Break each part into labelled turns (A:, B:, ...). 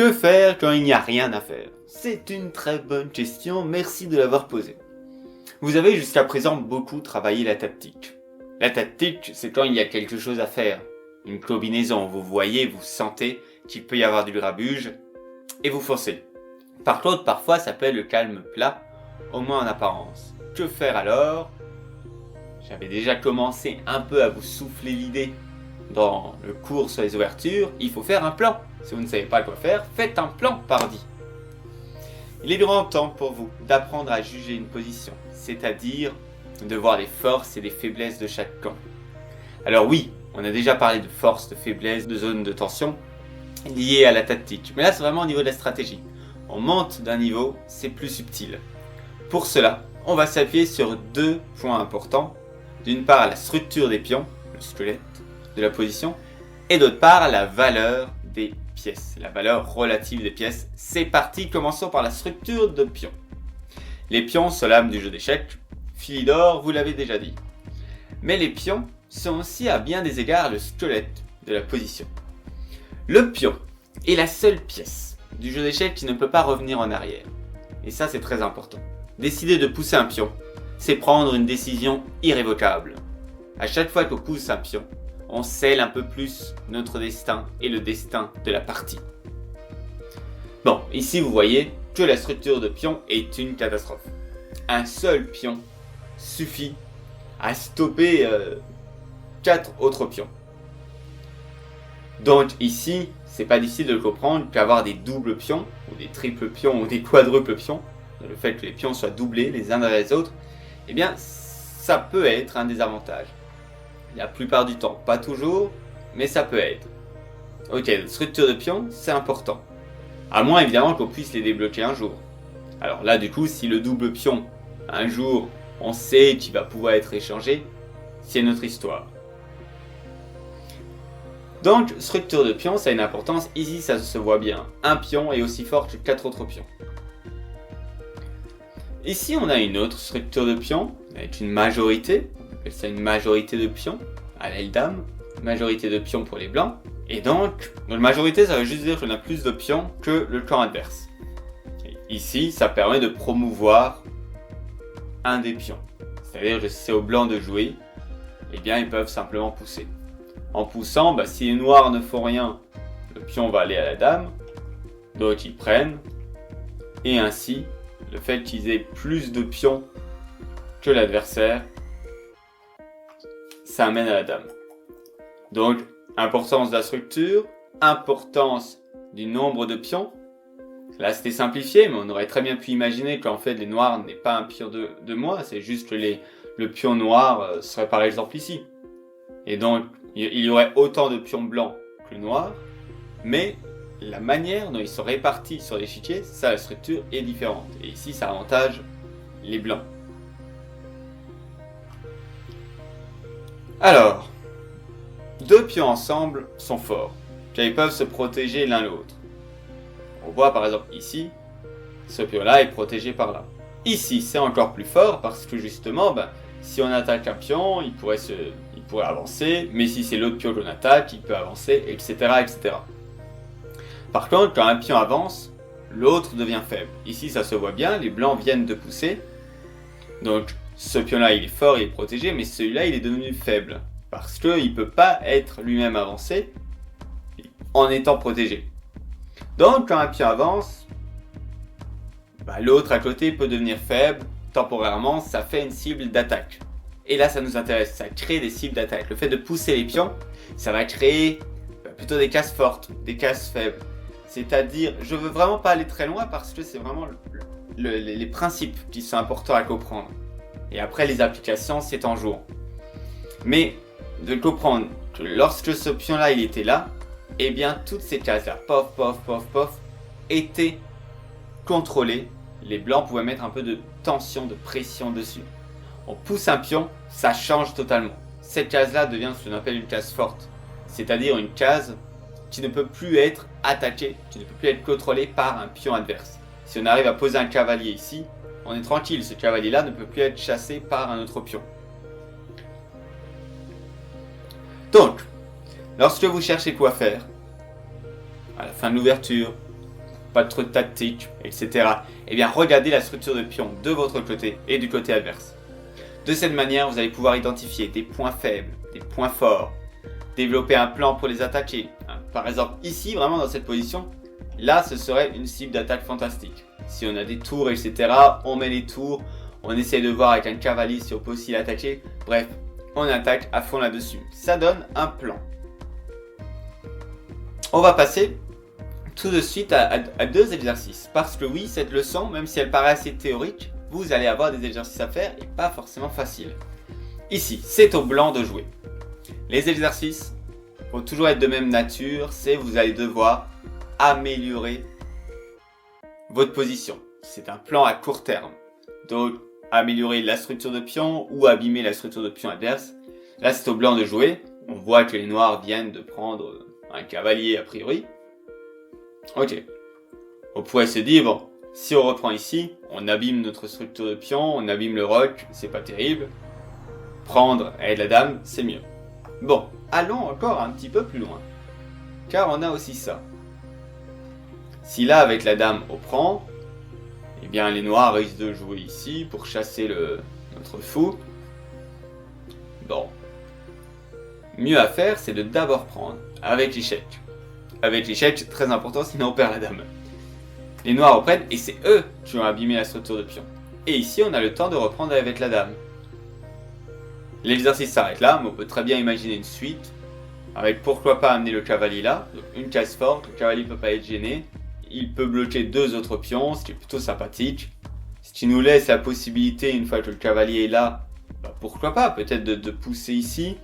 A: Que faire quand il n'y a rien à faire? C'est une très bonne question, merci de l'avoir posée. Vous avez jusqu'à présent beaucoup travaillé la tactique. La tactique, c'est quand il y a quelque chose à faire. Une combinaison, vous voyez, vous sentez qu'il peut y avoir du grabuge, et vous foncez. Par contre, parfois, ça peut être le calme plat, au moins en apparence. Que faire alors? J'avais déjà commencé un peu à vous souffler l'idée dans le cours sur les ouvertures, il faut faire un plan. Si vous ne savez pas quoi faire, faites un plan, pardi. Il est grand temps pour vous d'apprendre à juger une position, c'est-à-dire de voir les forces et les faiblesses de chaque camp. Alors oui, on a déjà parlé de forces, de faiblesses, de zones de tension liées à la tactique, mais là c'est vraiment au niveau de la stratégie. On monte d'un niveau, c'est plus subtil. Pour cela, on va s'appuyer sur deux points importants. D'une part, la structure des pions, le squelette de la position, et d'autre part, la valeur des pièces, la valeur relative des pièces. C'est parti, commençons par la structure de pions. Les pions sont l'âme du jeu d'échecs. Philidor, vous l'avez déjà dit. Mais les pions sont aussi à bien des égards le squelette de la position. Le pion est la seule pièce du jeu d'échecs qui ne peut pas revenir en arrière. Et ça, c'est très important. Décider de pousser un pion, c'est prendre une décision irrévocable. À chaque fois qu'on pousse un pion, on scelle un peu plus notre destin et le destin de la partie. Bon, ici vous voyez que la structure de pion est une catastrophe. Un seul pion suffit à stopper 4 autres pions. Donc ici, c'est pas difficile de le comprendre qu'avoir des doubles pions, ou des triples pions, ou des quadruples pions, le fait que les pions soient doublés les uns derrière les autres, eh bien ça peut être un désavantage. La plupart du temps, pas toujours, mais ça peut être. Ok, la structure de pions, c'est important. À moins évidemment qu'on puisse les débloquer un jour. Alors là du coup, si le double pion, un jour, on sait qu'il va pouvoir être échangé, c'est notre histoire. Donc, structure de pion, ça a une importance, ici ça se voit bien. Un pion est aussi fort que 4 autres pions. Ici on a une autre structure de pion, avec une majorité, on appelle ça une majorité de pions, à l'aile dame, majorité de pions pour les blancs, et donc, la majorité ça veut juste dire qu'on a plus de pions que le camp adverse. Et ici, ça permet de promouvoir un des pions, c'est-à-dire que si c'est aux blancs de jouer, eh bien ils peuvent simplement pousser. En poussant, si les noirs ne font rien, le pion va aller à la dame, d'autres ils prennent, et ainsi, le fait qu'ils aient plus de pions que l'adversaire, ça amène à la dame. Donc, importance de la structure, importance du nombre de pions. Là, c'était simplifié, mais on aurait très bien pu imaginer qu'en fait, les noirs n'est pas un pion de moins, c'est juste que le pion noir serait par exemple ici. Et donc, il y aurait autant de pions blancs que noirs, mais la manière dont ils sont répartis sur l'échiquier, ça, la structure est différente. Et ici, ça avantage les blancs. Alors, deux pions ensemble sont forts, car ils peuvent se protéger l'un l'autre. On voit par exemple ici, ce pion-là est protégé par là. Ici, c'est encore plus fort parce que justement, si on attaque un pion, il pourrait avancer, mais si c'est l'autre pion qu'on attaque, il peut avancer, etc., etc. Par contre, quand un pion avance, l'autre devient faible. Ici, ça se voit bien, les blancs viennent de pousser. Donc, ce pion-là, il est fort, il est protégé, mais celui-là, il est devenu faible. Parce qu'il ne peut pas être lui-même avancé en étant protégé. Donc, quand un pion avance, l'autre à côté peut devenir faible. Temporairement, ça fait une cible d'attaque. Et là, ça nous intéresse, ça crée des cibles d'attaque. Le fait de pousser les pions, ça va créer plutôt des cases fortes, des cases faibles. C'est-à-dire, je veux vraiment pas aller très loin parce que c'est vraiment les principes qui sont importants à comprendre. Et après, les applications, c'est en jouant. Mais de comprendre que lorsque ce pion-là, il était là, eh bien, toutes ces cases-là, pof, pof, pof, pof, étaient contrôlées. Les blancs pouvaient mettre un peu de tension, de pression dessus. On pousse un pion, ça change totalement. Cette case-là devient ce qu'on appelle une case forte. C'est-à-dire une case qui ne peut plus être attaquée, qui ne peut plus être contrôlée par un pion adverse. Si on arrive à poser un cavalier ici, on est tranquille, ce cavalier-là ne peut plus être chassé par un autre pion. Donc, lorsque vous cherchez quoi faire, à la fin de l'ouverture, pas trop de tactique, etc. Eh bien, regardez la structure de pion de votre côté et du côté adverse. De cette manière, vous allez pouvoir identifier des points faibles, des points forts, développer un plan pour les attaquer. Par exemple, ici, vraiment dans cette position, là, ce serait une cible d'attaque fantastique. Si on a des tours, etc., on met les tours, on essaie de voir avec un cavalier si on peut aussi l'attaquer. Bref, on attaque à fond là-dessus. Ça donne un plan. On va passer tout de suite à deux exercices. Parce que oui, cette leçon, même si elle paraît assez théorique, vous allez avoir des exercices à faire et pas forcément faciles. Ici, c'est au blanc de jouer. Les exercices vont toujours être de même nature, c'est vous allez devoir améliorer votre position. C'est un plan à court terme. Donc, améliorer la structure de pion ou abîmer la structure de pion adverse. Là, c'est au blanc de jouer. On voit que les noirs viennent de prendre un cavalier a priori. Ok. On pourrait se dire, bon, si on reprend ici, on abîme notre structure de pion, on abîme le roc, c'est pas terrible. Prendre avec la dame, c'est mieux. Bon, allons encore un petit peu plus loin. Car on a aussi ça. Si là, avec la dame, on prend, eh bien les noirs risquent de jouer ici pour chasser notre fou. Bon. Mieux à faire, c'est de d'abord prendre avec l'échec. Avec l'échec, c'est très important, sinon on perd la dame. Les noirs reprennent et c'est eux qui ont abîmé la structure de pion. Et ici, on a le temps de reprendre avec la dame. L'exercice s'arrête là, mais on peut très bien imaginer une suite. Avec pourquoi pas amener le cavalier là. Donc une case forte, le cavalier ne peut pas être gêné. Il peut bloquer deux autres pions, ce qui est plutôt sympathique. Ce qui nous laisse la possibilité, une fois que le cavalier est là, bah pourquoi pas, peut-être de pousser ici.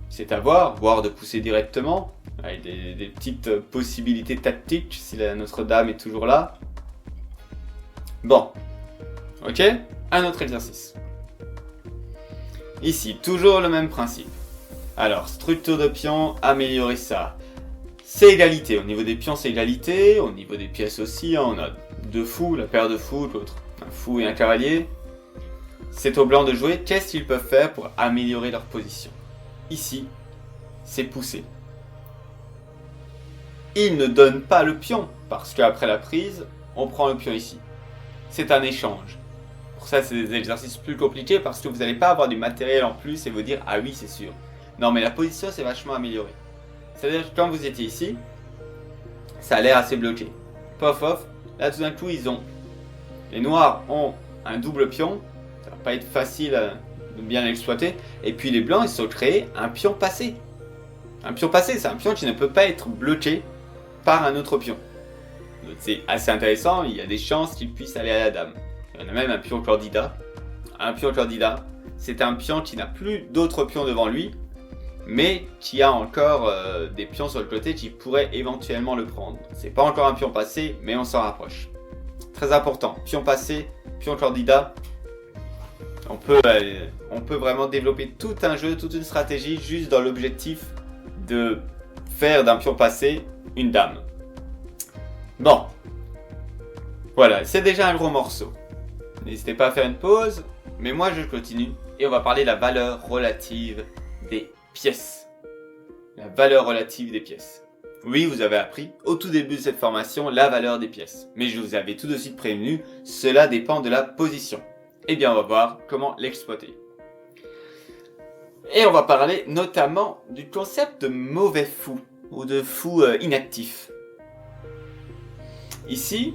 A: C'est à voir, voire de pousser directement. Avec des petites possibilités tactiques, si notre dame est toujours là. Bon. Ok, un autre exercice. Ici, toujours le même principe. Alors, structure de pion, améliorer ça. C'est égalité. Au niveau des pions, c'est égalité. Au niveau des pièces aussi, on a deux fous, la paire de fous, l'autre, un fou et un cavalier. C'est au blanc de jouer. Qu'est-ce qu'ils peuvent faire pour améliorer leur position? Ici, c'est pousser. Ils ne donnent pas le pion, parce qu'après la prise, on prend le pion ici. C'est un échange. Pour ça, c'est des exercices plus compliqués, parce que vous n'allez pas avoir du matériel en plus et vous dire « Ah oui, c'est sûr ». Non, mais la position, c'est vachement amélioré. C'est-à-dire que quand vous étiez ici, ça a l'air assez bloqué. Pof, off, là tout d'un coup, les noirs ont un double pion, ça va pas être facile de bien l'exploiter, et puis les blancs, ils se sont créés un pion passé. Un pion passé, c'est un pion qui ne peut pas être bloqué par un autre pion. Donc c'est assez intéressant, il y a des chances qu'il puisse aller à la dame. Il y en a même un pion candidat. Un pion candidat, c'est un pion qui n'a plus d'autres pions devant lui, mais qui a encore des pions sur le côté qui pourraient éventuellement le prendre. C'est pas encore un pion passé, mais on s'en rapproche. Très important, pion passé, pion candidat. On peut vraiment développer tout un jeu, toute une stratégie, juste dans l'objectif de faire d'un pion passé une dame. Bon, voilà, c'est déjà un gros morceau. N'hésitez pas à faire une pause, mais moi je continue et on va parler de la valeur relative des pièces. La valeur relative des pièces. Oui, vous avez appris au tout début de cette formation la valeur des pièces, mais je vous avais tout de suite prévenu, cela dépend de la position. Eh bien, on va voir comment l'exploiter. Et on va parler notamment du concept de mauvais fou ou de fou inactif. Ici,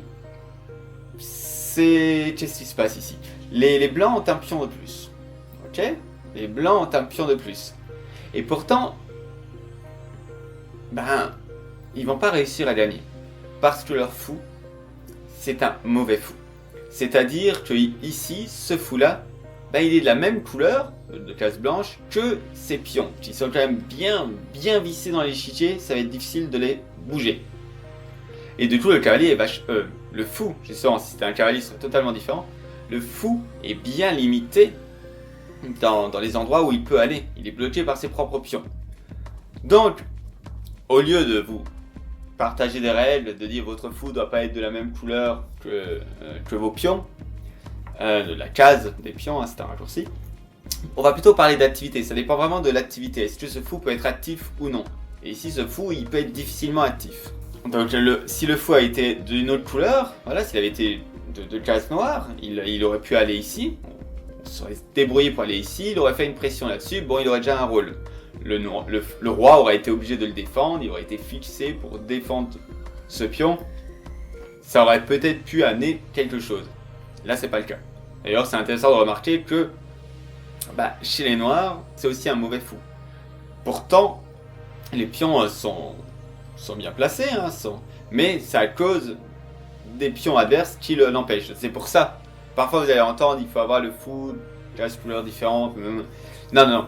A: qu'est-ce qui se passe ici? Les blancs ont un pion de plus. Ok? Les blancs ont un pion de plus. Et pourtant, ils vont pas réussir à gagner. Parce que leur fou, c'est un mauvais fou. C'est-à-dire que ici, ce fou-là, il est de la même couleur, de case blanche, que ces pions, qui sont quand même bien vissés dans l'échiquier, ça va être difficile de les bouger. Et du coup, le cavalier est le fou, justement, si c'était un cavalier, ce serait totalement différent. Le fou est bien limité dans les endroits où il peut aller. Il est bloqué par ses propres pions. Donc, au lieu de vous partager des règles, de dire votre fou ne doit pas être de la même couleur que vos pions, de la case des pions, c'est un raccourci, on va plutôt parler d'activité. Ça dépend vraiment de l'activité. Est-ce que ce fou peut être actif ou non? Et ici, ce fou, il peut être difficilement actif. Donc si le fou a été d'une autre couleur, voilà, s'il avait été de case noire, il aurait pu aller ici. On serait débrouillé pour aller ici, il aurait fait une pression là-dessus, bon, il aurait déjà un rôle. Le roi aurait été obligé de le défendre, il aurait été fixé pour défendre ce pion. Ça aurait peut-être pu amener quelque chose. Là, c'est pas le cas. D'ailleurs, c'est intéressant de remarquer que chez les noirs, c'est aussi un mauvais fou. Pourtant, les pions sont bien placés, hein, mais c'est à cause des pions adverses qui l'empêchent. C'est pour ça. Parfois, vous allez entendre, il faut avoir le fou, 15 couleurs différentes. Non.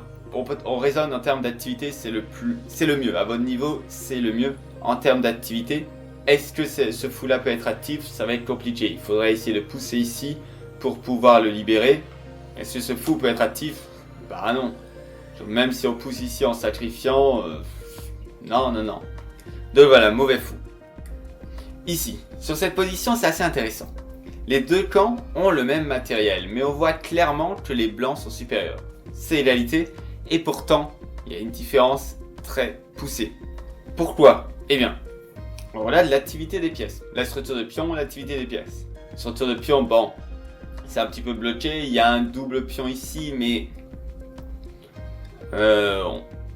A: On raisonne en termes d'activité, c'est le mieux. À votre niveau, c'est le mieux. En termes d'activité, est-ce que ce fou-là peut être actif? Ça va être compliqué. Il faudrait essayer de pousser ici pour pouvoir le libérer. Est-ce que ce fou peut être actif? Bah non. Même si on pousse ici en sacrifiant... Non. Donc voilà, mauvais fou. Ici, sur cette position, c'est assez intéressant. Les deux camps ont le même matériel, mais on voit clairement que les blancs sont supérieurs. C'est égalité, et pourtant, il y a une différence très poussée. Pourquoi? Eh bien, on regarde l'activité des pièces. La structure de pion, l'activité des pièces. La structure de pion, bon, c'est un petit peu bloqué. Il y a un double pion ici, mais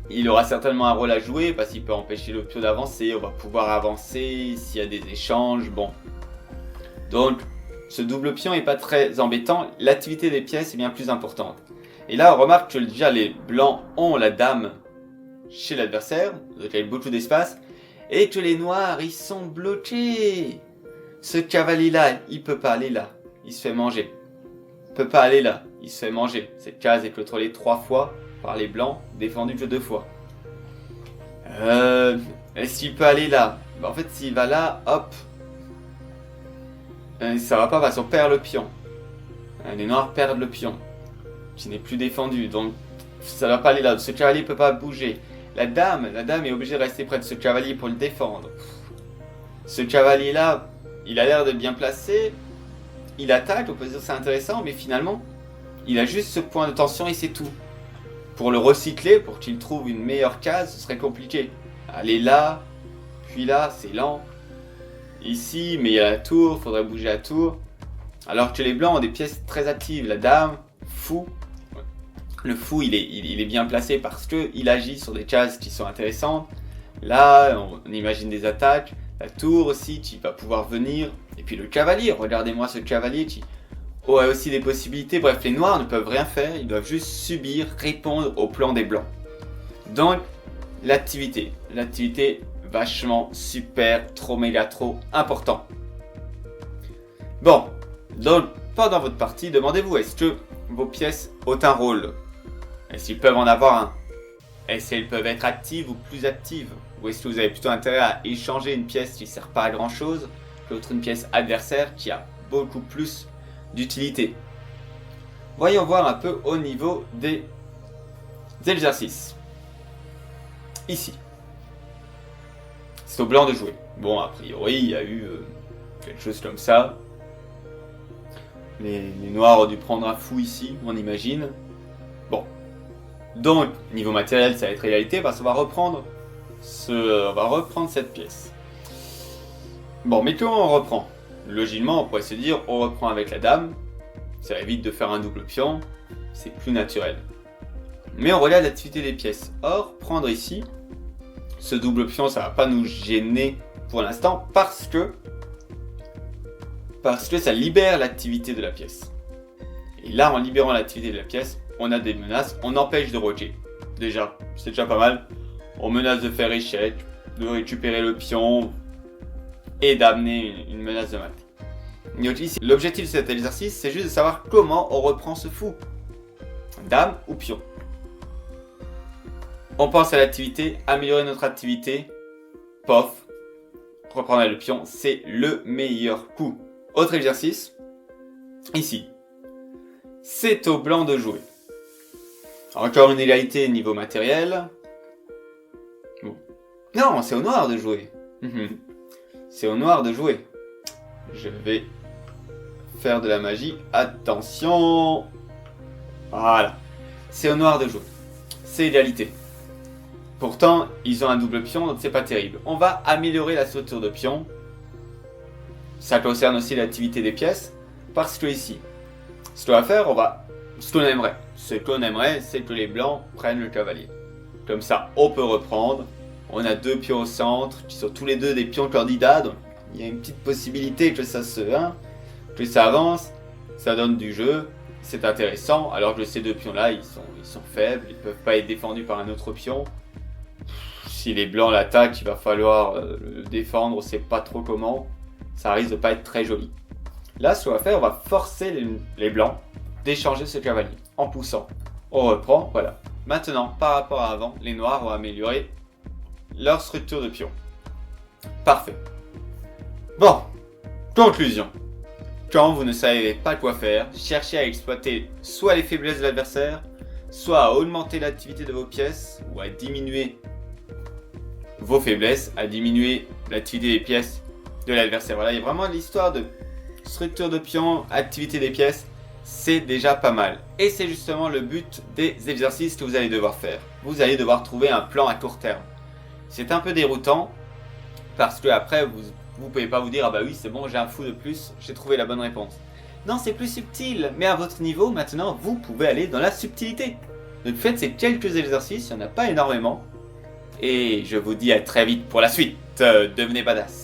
A: il aura certainement un rôle à jouer parce qu'il peut empêcher le pion d'avancer. On va pouvoir avancer s'il y a des échanges. Bon, donc ce double pion n'est pas très embêtant. L'activité des pièces est bien plus importante. Et là, on remarque que déjà les blancs ont la dame chez l'adversaire, donc il y a beaucoup d'espace, et que les noirs, ils sont bloqués. Ce cavalier-là, il peut pas aller là, il se fait manger. Il peut pas aller là, il se fait manger. Cette case est contrôlée 3 fois par les blancs, défendue que 2 fois. Est-ce qu'il peut aller là? En fait, s'il va là, hop, ça va pas parce qu'on perd le pion. Les noirs perdent le pion, qui n'est plus défendu, donc ça va pas aller là. Ce cavalier peut pas bouger. La dame est obligée de rester près de ce cavalier pour le défendre. Ce cavalier-là, il a l'air de bien placé. Il attaque, on peut dire c'est intéressant, mais finalement, il a juste ce point de tension et c'est tout. Pour le recycler, pour qu'il trouve une meilleure case, ce serait compliqué. Aller là, puis là, c'est lent. Ici, mais il y a la tour, faudrait bouger la tour. Alors que les blancs ont des pièces très actives. La dame, fou. Le fou, il est bien placé parce qu'il agit sur des cases qui sont intéressantes. Là, on imagine des attaques. La tour aussi, qui va pouvoir venir. Et puis le cavalier, regardez-moi ce cavalier qui a aussi des possibilités. Bref, les noirs ne peuvent rien faire. Ils doivent juste subir, répondre au plan des blancs. Donc, l'activité. L'activité, vachement, super, trop, méga, trop important. Bon, donc, pendant votre partie, demandez-vous, est-ce que vos pièces ont un rôle? Est-ce qu'ils peuvent en avoir un? Est-ce qu'elles peuvent être actives ou plus actives? Ou est-ce que vous avez plutôt intérêt à échanger une pièce qui ne sert pas à grand chose contre une pièce adversaire qui a beaucoup plus d'utilité? Voyons voir un peu au niveau des exercices. Ici. C'est au blanc de jouer. Bon, a priori, il y a eu quelque chose comme ça. Les noirs ont dû prendre un fou ici, on imagine. Bon. Donc, niveau matériel, ça va être réalité parce qu'on va reprendre cette pièce. Bon, mais comment on reprend? Logiquement, on pourrait se dire, on reprend avec la dame. Ça évite de faire un double pion. C'est plus naturel. Mais on regarde l'activité des pièces. Or, prendre ici, ce double pion, ça va pas nous gêner pour l'instant parce que ça libère l'activité de la pièce. Et là, en libérant l'activité de la pièce, on a des menaces, on empêche de roquer. Déjà, c'est déjà pas mal. On menace de faire échec, de récupérer le pion et d'amener une menace de mat. Donc ici, l'objectif de cet exercice, c'est juste de savoir comment on reprend ce fou. Dame ou pion. On pense à l'activité, améliorer notre activité. Pof, reprendre le pion, c'est le meilleur coup. Autre exercice, ici. C'est au blanc de jouer. Encore une égalité niveau matériel. Bon. Non, c'est au noir de jouer. C'est au noir de jouer. Je vais faire de la magie. Attention. Voilà. C'est au noir de jouer. C'est égalité. Pourtant, ils ont un double pion, donc c'est pas terrible. On va améliorer la structure de pion. Ça concerne aussi l'activité des pièces, parce que ici, ce qu'on va faire, ce qu'on aimerait, c'est que les blancs prennent le cavalier. Comme ça, on peut reprendre. On a 2 pions au centre, qui sont tous les deux des pions candidats, donc il y a une petite possibilité que que ça avance, ça donne du jeu, c'est intéressant, alors que ces 2 pions-là, ils sont faibles, ils ne peuvent pas être défendus par un autre pion. Si les blancs l'attaquent, il va falloir le défendre, on ne sait pas trop comment, ça risque de pas être très joli. Là, ce qu'on va faire, on va forcer les blancs d'échanger ce cavalier, en poussant. On reprend, voilà. Maintenant, par rapport à avant, les noirs ont amélioré leur structure de pion. Parfait. Bon, conclusion. Quand vous ne savez pas quoi faire, cherchez à exploiter soit les faiblesses de l'adversaire, soit à augmenter l'activité de vos pièces, ou à diminuer vos faiblesses, à diminuer l'activité des pièces de l'adversaire. Voilà, il y a vraiment l'histoire de structure de pion, activité des pièces, c'est déjà pas mal. Et c'est justement le but des exercices que vous allez devoir faire. Vous allez devoir trouver un plan à court terme. C'est un peu déroutant, parce que après vous pouvez pas vous dire ah bah oui c'est bon j'ai un fou de plus, j'ai trouvé la bonne réponse. Non, c'est plus subtil, mais à votre niveau maintenant vous pouvez aller dans la subtilité. Donc faites ces quelques exercices, il n'y en a pas énormément. Et je vous dis à très vite pour la suite. Devenez badass.